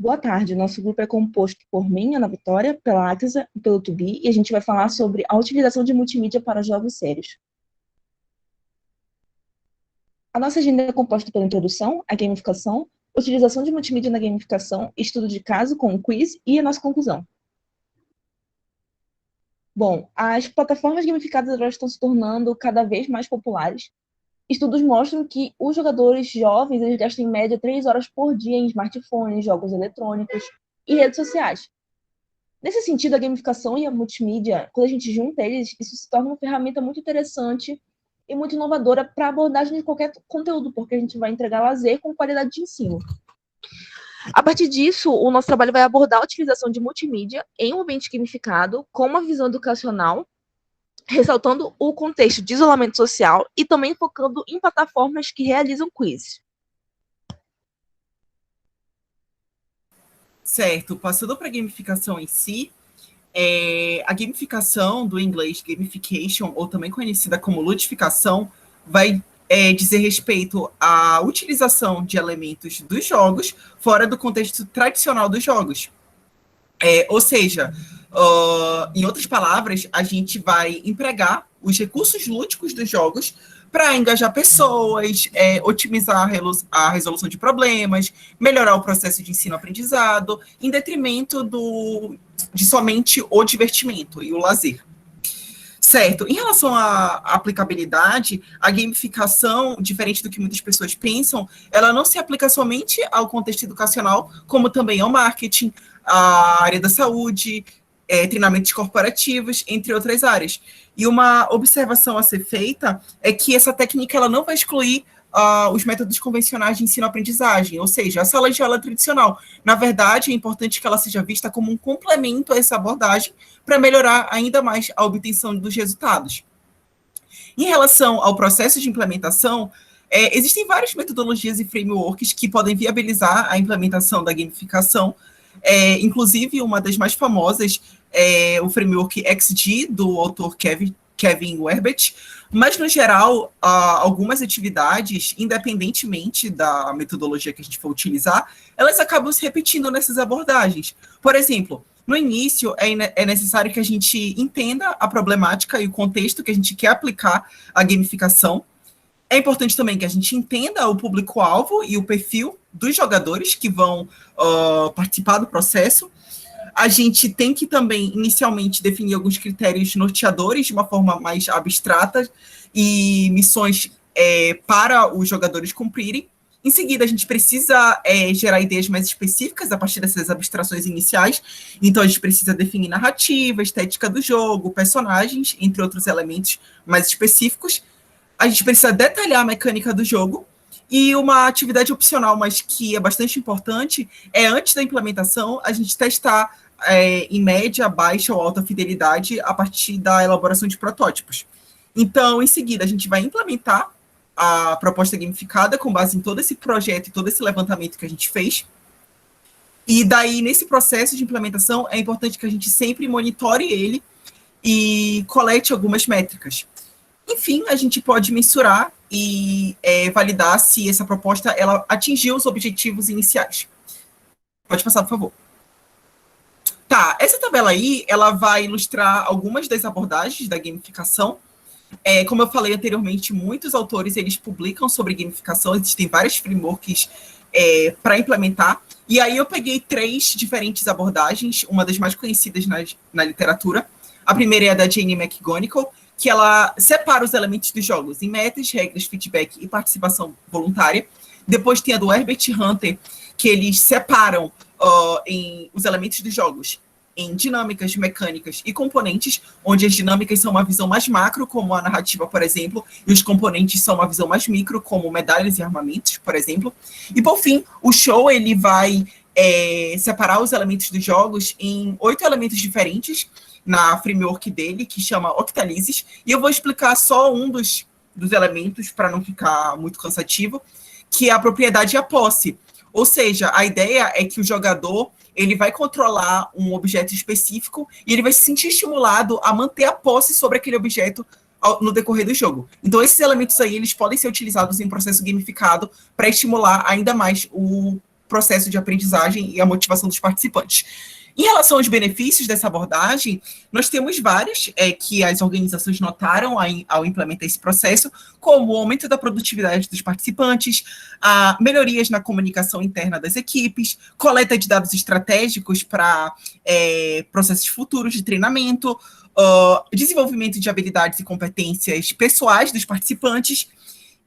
Boa tarde, nosso grupo é composto por mim, Ana Vitória, pela Axia e pelo Tubi, e a gente vai falar sobre a utilização de multimídia para jogos sérios. A nossa agenda é composta pela introdução, a gamificação, utilização de multimídia na gamificação, estudo de caso com um quiz e a nossa conclusão. Bom, as plataformas gamificadas elas estão se tornando cada vez mais populares. Estudos mostram que os jogadores jovens eles gastam em média 3 horas por dia em smartphones, jogos eletrônicos e redes sociais. Nesse sentido, a gamificação e a multimídia, quando a gente junta eles, isso se torna uma ferramenta muito interessante e muito inovadora para a abordagem de qualquer conteúdo, porque a gente vai entregar lazer com qualidade de ensino. A partir disso, o nosso trabalho vai abordar a utilização de multimídia em um ambiente gamificado com uma visão educacional, ressaltando o contexto de isolamento social e também focando em plataformas que realizam quizzes. Certo, passando para a gamificação em si, a gamificação, do inglês gamification, ou também conhecida como ludificação, vai dizer respeito à utilização de elementos dos jogos fora do contexto tradicional dos jogos. Ou seja, em outras palavras, a gente vai empregar os recursos lúdicos dos jogos para engajar pessoas, otimizar a resolução de problemas, melhorar o processo de ensino-aprendizado, em detrimento de somente o divertimento e o lazer. Certo. Em relação à aplicabilidade, a gamificação, diferente do que muitas pessoas pensam, ela não se aplica somente ao contexto educacional, como também ao marketing, à área da saúde, treinamentos corporativos, entre outras áreas. E uma observação a ser feita é que essa técnica ela não vai excluir os métodos convencionais de ensino-aprendizagem, ou seja, a sala de aula tradicional. Na verdade, é importante que ela seja vista como um complemento a essa abordagem para melhorar ainda mais a obtenção dos resultados. Em relação ao processo de implementação, existem várias metodologias e frameworks que podem viabilizar a implementação da gamificação, inclusive uma das mais famosas é o framework XG, do autor Kevin Werbet, mas, no geral, algumas atividades, independentemente da metodologia que a gente for utilizar, elas acabam se repetindo nessas abordagens. Por exemplo, no início, é necessário que a gente entenda a problemática e o contexto que a gente quer aplicar a gamificação. É importante também que a gente entenda o público-alvo e o perfil dos jogadores que vão participar do processo. A gente tem que também, inicialmente, definir alguns critérios norteadores de uma forma mais abstrata e missões para os jogadores cumprirem. Em seguida, a gente precisa gerar ideias mais específicas a partir dessas abstrações iniciais. Então, a gente precisa definir narrativa, estética do jogo, personagens, entre outros elementos mais específicos. A gente precisa detalhar a mecânica do jogo. E uma atividade opcional, mas que é bastante importante, antes da implementação, a gente testar em média, baixa ou alta fidelidade a partir da elaboração de protótipos. Então, em seguida, a gente vai implementar a proposta gamificada com base em todo esse projeto e todo esse levantamento que a gente fez. E daí, nesse processo de implementação, é importante que a gente sempre monitore ele e colete algumas métricas. Enfim, a gente pode mensurar e validar se essa proposta ela atingiu os objetivos iniciais. Pode passar, por favor. Tá, essa tabela aí, ela vai ilustrar algumas das abordagens da gamificação. Como eu falei anteriormente, muitos autores, eles publicam sobre gamificação, existem vários frameworks para implementar, e aí eu peguei 3 diferentes abordagens, uma das mais conhecidas na literatura. A primeira é a da Jane McGonigal, que ela separa os elementos dos jogos em metas, regras, feedback e participação voluntária. Depois tem a do Herbert Hunter, que eles separam os elementos dos jogos em dinâmicas, mecânicas e componentes, onde as dinâmicas são uma visão mais macro, como a narrativa, por exemplo, e os componentes são uma visão mais micro, como medalhas e armamentos, por exemplo. E, por fim, o Show ele vai separar os elementos dos jogos em 8 elementos diferentes, na framework dele, que chama Octalysis, e eu vou explicar só um dos elementos, para não ficar muito cansativo, que é a propriedade e a posse. Ou seja, a ideia é que o jogador ele vai controlar um objeto específico e ele vai se sentir estimulado a manter a posse sobre aquele objeto no decorrer do jogo. Então, esses elementos aí, eles podem ser utilizados em processo gamificado para estimular ainda mais o processo de aprendizagem e a motivação dos participantes. Em relação aos benefícios dessa abordagem, nós temos vários que as organizações notaram ao implementar esse processo, como o aumento da produtividade dos participantes, melhorias na comunicação interna das equipes, coleta de dados estratégicos para processos futuros de treinamento, desenvolvimento de habilidades e competências pessoais dos participantes.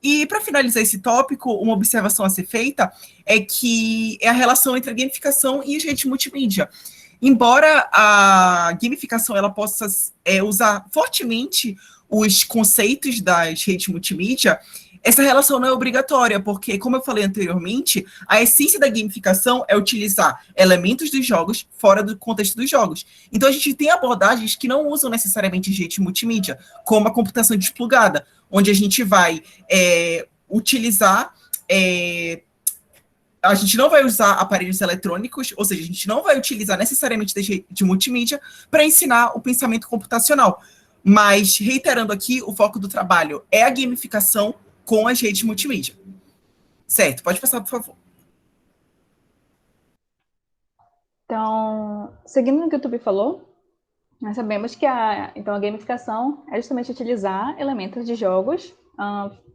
E, para finalizar esse tópico, uma observação a ser feita é que é a relação entre a gamificação e as redes multimídia. Embora a gamificação ela possa usar fortemente os conceitos das redes multimídia, essa relação não é obrigatória, porque, como eu falei anteriormente, a essência da gamificação é utilizar elementos dos jogos fora do contexto dos jogos. Então, a gente tem abordagens que não usam necessariamente redes multimídia, como a computação desplugada, onde a gente vai utilizar... a gente não vai usar aparelhos eletrônicos, ou seja, a gente não vai utilizar necessariamente de multimídia para ensinar o pensamento computacional. Mas, reiterando aqui, o foco do trabalho é a gamificação com as redes multimídia. Certo, pode passar, por favor. Então, seguindo o que o Tubi falou, nós sabemos que a gamificação é justamente utilizar elementos de jogos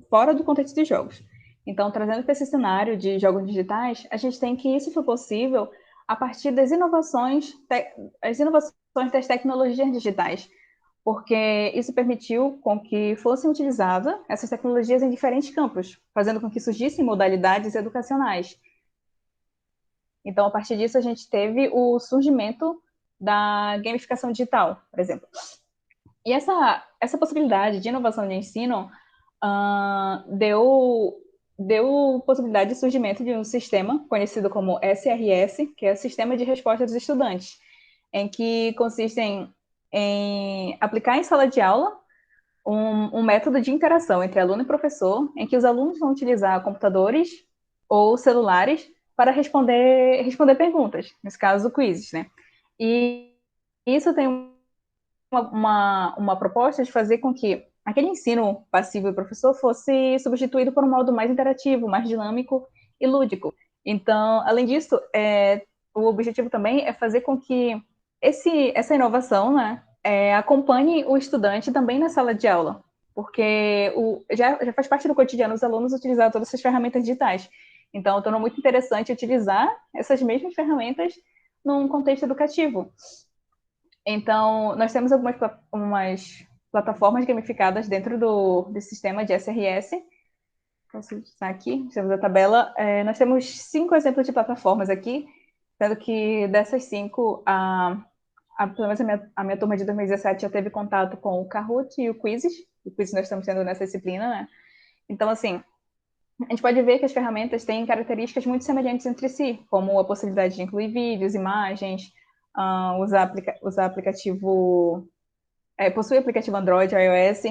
fora do contexto de jogos. Então, trazendo para esse cenário de jogos digitais, a gente tem que isso foi possível a partir das inovações das tecnologias digitais, porque isso permitiu com que fossem utilizadas essas tecnologias em diferentes campos, fazendo com que surgissem modalidades educacionais. Então, a partir disso, a gente teve o surgimento da gamificação digital, por exemplo. E essa possibilidade de inovação de ensino deu possibilidade de surgimento de um sistema conhecido como SRS, que é o Sistema de Resposta dos Estudantes, em que consiste em aplicar em sala de aula um método de interação entre aluno e professor, em que os alunos vão utilizar computadores ou celulares para responder perguntas, nesse caso, quizzes, né? E isso tem uma proposta de fazer com que aquele ensino passivo do professor fosse substituído por um modo mais interativo, mais dinâmico e lúdico. Então, além disso, o objetivo também é fazer com que essa inovação, né, acompanhe o estudante também na sala de aula, porque já faz parte do cotidiano dos alunos utilizar todas essas ferramentas digitais. Então, tornou muito interessante utilizar essas mesmas ferramentas num contexto educativo. Então, nós temos umas plataformas gamificadas dentro do sistema de SRS. Posso usar aqui? Temos a tabela. Nós temos 5 exemplos de plataformas aqui, sendo que dessas 5, pelo menos a minha turma de 2017 já teve contato com o Kahoot e o Quizzes. O Quizzes nós estamos tendo nessa disciplina, né? Então, assim, a gente pode ver que as ferramentas têm características muito semelhantes entre si, como a possibilidade de incluir vídeos, imagens, usar aplicativo... possui aplicativo Android, iOS,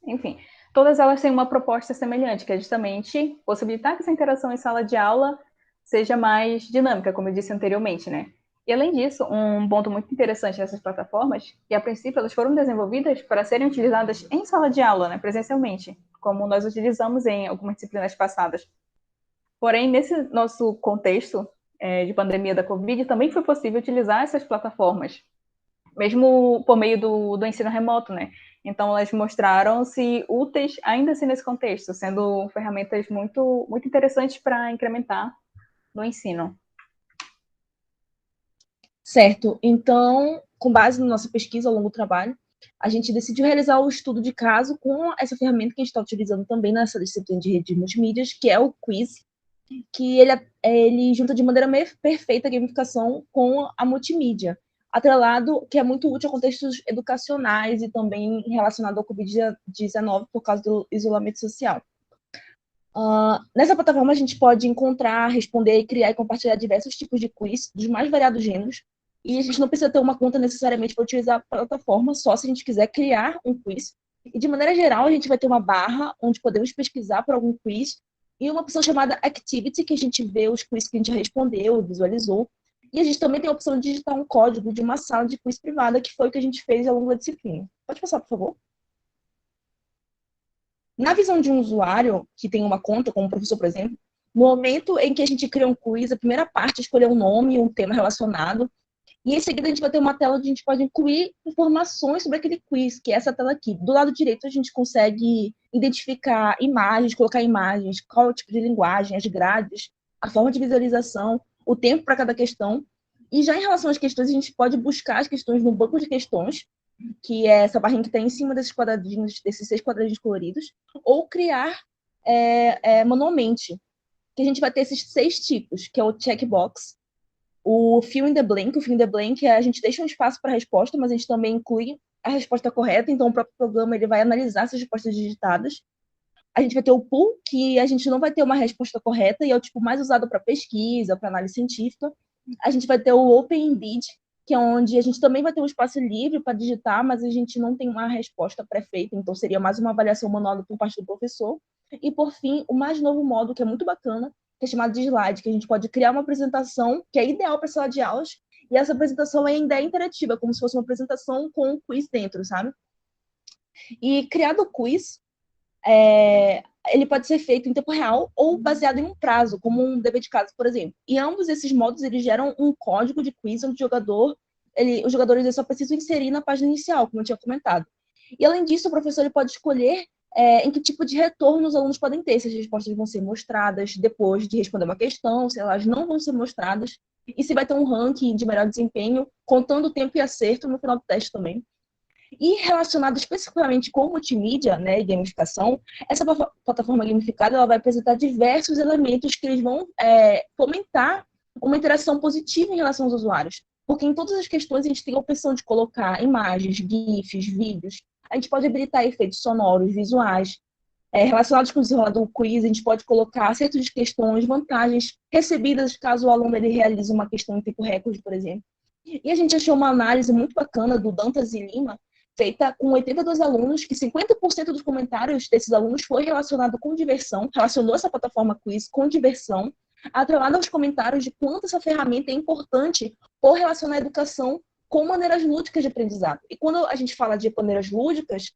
enfim. Todas elas têm uma proposta semelhante, que é justamente possibilitar que essa interação em sala de aula seja mais dinâmica, como eu disse anteriormente, né? E, além disso, um ponto muito interessante dessas plataformas, que, a princípio, elas foram desenvolvidas para serem utilizadas em sala de aula, né, presencialmente, como nós utilizamos em algumas disciplinas passadas. Porém, nesse nosso contexto de pandemia da Covid, também foi possível utilizar essas plataformas, mesmo por meio do ensino remoto, né? Então, elas mostraram-se úteis ainda assim nesse contexto, sendo ferramentas muito, muito interessantes para incrementar no ensino. Certo. Então, com base na nossa pesquisa ao longo do trabalho, a gente decidiu realizar o estudo de caso com essa ferramenta que a gente está utilizando também nessa disciplina de redes multimídias, que é o Quiz, que ele junta de maneira meio perfeita a gamificação com a multimídia, atrelado, que é muito útil a contextos educacionais e também relacionado ao Covid-19 por causa do isolamento social. Nessa plataforma a gente pode encontrar, responder, criar e compartilhar diversos tipos de quiz dos mais variados gêneros, e a gente não precisa ter uma conta necessariamente para utilizar a plataforma, só se a gente quiser criar um quiz. E de maneira geral a gente vai ter uma barra onde podemos pesquisar por algum quiz e uma opção chamada Activity, que a gente vê os quiz que a gente respondeu, visualizou. E a gente também tem a opção de digitar um código de uma sala de quiz privada, que foi o que a gente fez ao longo da disciplina. Pode passar, por favor? Na visão de um usuário que tem uma conta, como professor, por exemplo, No momento em que a gente cria um quiz, a primeira parte é escolher um nome e um tema relacionado. E em seguida a gente vai ter uma tela onde a gente pode incluir informações sobre aquele quiz, que é essa tela aqui. Do lado direito a gente consegue identificar imagens, colocar imagens, qual é o tipo de linguagem, as grades, a forma de visualização, o tempo para cada questão. E já em relação às questões, a gente pode buscar as questões no banco de questões, que é essa barrinha que está em cima desses quadradinhos, desses 6 quadradinhos coloridos, ou criar manualmente, que a gente vai ter esses 6 tipos, que é o checkbox, o fill in the blank. O fill in the blank é a gente deixa um espaço para a resposta, mas a gente também inclui a resposta correta, então o próprio programa ele vai analisar essas respostas digitadas. A gente vai ter o pool, que a gente não vai ter uma resposta correta, e é o tipo mais usado para pesquisa, para análise científica. A gente vai ter o open-ended, que é onde a gente também vai ter um espaço livre para digitar, mas a gente não tem uma resposta pré-feita, então seria mais uma avaliação manual por parte do professor. E, por fim, o mais novo modo, que é muito bacana, que é chamado de slide, que a gente pode criar uma apresentação que é ideal para a sala de aulas, e essa apresentação ainda é interativa, como se fosse uma apresentação com um quiz dentro, sabe? E criado o quiz, ele pode ser feito em tempo real ou baseado em um prazo, como um dever de casa, por exemplo. E ambos esses modos eles geram um código de quiz onde os jogadores eles só precisam inserir na página inicial, como eu tinha comentado. E além disso, o professor ele pode escolher em que tipo de retorno os alunos podem ter, se as respostas vão ser mostradas depois de responder uma questão, se elas não vão ser mostradas, e se vai ter um ranking de melhor desempenho, contando o tempo e acerto no final do teste também. E relacionado especificamente com multimídia, né, e gamificação, essa plataforma gamificada ela vai apresentar diversos elementos que eles vão fomentar uma interação positiva em relação aos usuários. Porque em todas as questões a gente tem a opção de colocar imagens, GIFs, vídeos, a gente pode habilitar efeitos sonoros, visuais, relacionados com o desenrolar do quiz, a gente pode colocar acertos de questões, vantagens recebidas caso o aluno ele realize uma questão em tempo recorde, por exemplo. E a gente achou uma análise muito bacana do Dantas e Lima, feita com 82 alunos, que 50% dos comentários desses alunos foi relacionado com diversão, relacionou essa plataforma quiz com diversão, atrelado aos comentários de quanto essa ferramenta é importante por relacionar a educação com maneiras lúdicas de aprendizado. E quando a gente fala de maneiras lúdicas,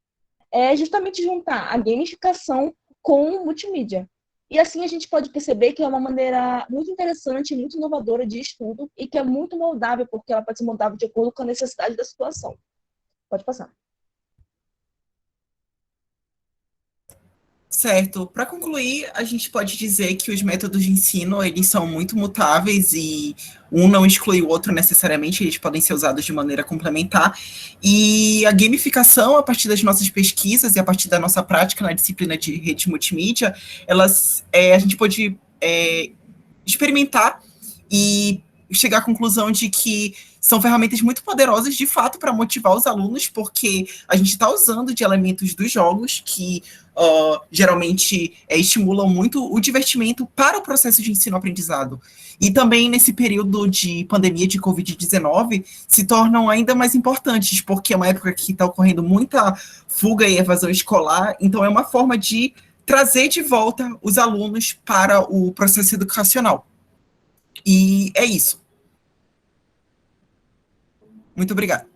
é justamente juntar a gamificação com o multimídia. E assim a gente pode perceber que é uma maneira muito interessante, muito inovadora de estudo e que é muito moldável, porque ela pode ser moldável de acordo com a necessidade da situação. Pode passar. Certo. Para concluir, a gente pode dizer que os métodos de ensino, eles são muito mutáveis e um não exclui o outro necessariamente, eles podem ser usados de maneira complementar. E a gamificação, a partir das nossas pesquisas e a partir da nossa prática na disciplina de rede multimídia, a gente pode experimentar e chegar à conclusão de que são ferramentas muito poderosas, de fato, para motivar os alunos, porque a gente está usando de elementos dos jogos que geralmente estimulam muito o divertimento para o processo de ensino-aprendizado. E também nesse período de pandemia de Covid-19 se tornam ainda mais importantes, porque é uma época que está ocorrendo muita fuga e evasão escolar, então é uma forma de trazer de volta os alunos para o processo educacional. E é isso. Muito obrigado.